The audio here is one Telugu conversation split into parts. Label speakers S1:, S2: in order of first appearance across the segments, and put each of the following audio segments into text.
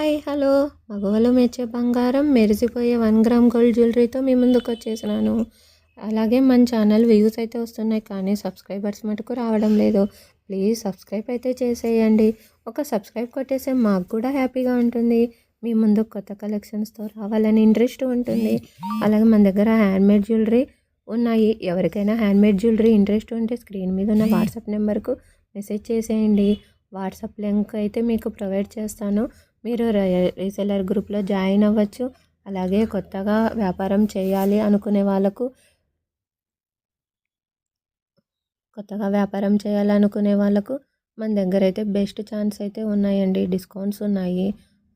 S1: హాయ్ హలో మగవాళ్ళు మెచ్చే బంగారం మెరిసిపోయే 1 గ్రామ్ గోల్డ్ జ్యువెలరీతో మీ ముందుకు వచ్చేసినాను. అలాగే మన ఛానల్ వ్యూస్ అయితే వస్తున్నాయి కానీ సబ్స్క్రైబర్స్ మటుకు రావడం లేదు. ప్లీజ్ సబ్స్క్రైబ్ అయితే చేసేయండి. ఒక సబ్స్క్రైబ్ కొట్టేస్తే మాకు కూడా హ్యాపీగా ఉంటుంది. మీ ముందు కొత్త కలెక్షన్స్తో రావాలని ఇంట్రెస్ట్ ఉంటుంది. అలాగే మన దగ్గర హ్యాండ్మేడ్ జ్యువెలరీ ఉన్నాయి. ఎవరికైనా హ్యాండ్మేడ్ జ్యువెలరీ ఇంట్రెస్ట్ ఉంటే స్క్రీన్ మీద ఉన్న వాట్సాప్ నెంబర్కు మెసేజ్ చేసేయండి. వాట్సాప్ లింక్ అయితే మీకు ప్రొవైడ్ చేస్తాను. మీరు రీసెలర్ గ్రూప్లో జాయిన్ అవ్వచ్చు. అలాగే కొత్తగా వ్యాపారం చేయాలి అనుకునే వాళ్ళకు మన దగ్గర అయితే బెస్ట్ ఛాన్స్ అయితే ఉన్నాయండి. డిస్కౌంట్స్ ఉన్నాయి.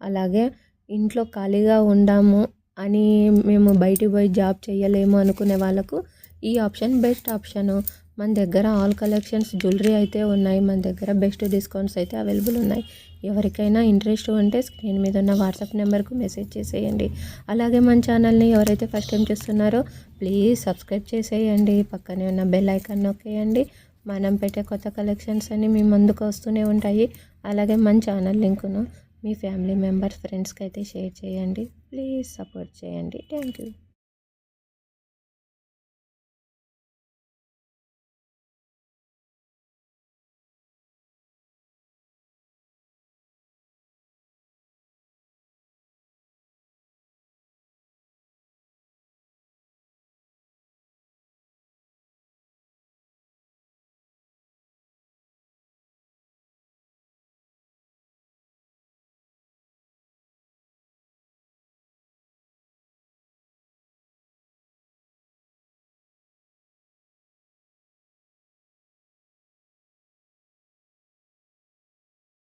S1: అలాగే ఇంట్లో ఖాళీగా ఉండాము అని మేము బయటికి పోయి జాబ్ చేయలేము అనుకునే వాళ్ళకు ఈ ఆప్షన్ బెస్ట్ ఆప్షను. మన దగ్గర ఆల్ కలెక్షన్స్ జ్యువెలరీ అయితే ఉన్నాయి. మన దగ్గర బెస్ట్ డిస్కౌంట్స్ అయితే అవైలబుల్ ఉన్నాయి. ఎవరికైనా ఇంట్రెస్ట్ ఉంటే స్క్రీన్ మీద ఉన్న వాట్సాప్ నెంబర్కు మెసేజ్ చేసేయండి. అలాగే మన ఛానల్ని ఎవరైతే ఫస్ట్ టైం చూస్తున్నారో ప్లీజ్ సబ్స్క్రైబ్ చేసేయండి. పక్కనే ఉన్న బెల్ ఐకాన్ నొక్కేయండి. మనం పెట్టే కొత్త కలెక్షన్స్ అన్నీ మీ ముందుకు వస్తూనే ఉంటాయి. అలాగే మన ఛానల్ లింకును మీ ఫ్యామిలీ మెంబర్స్ ఫ్రెండ్స్కి అయితే షేర్ చేయండి. ప్లీజ్ సపోర్ట్ చేయండి. Thank you.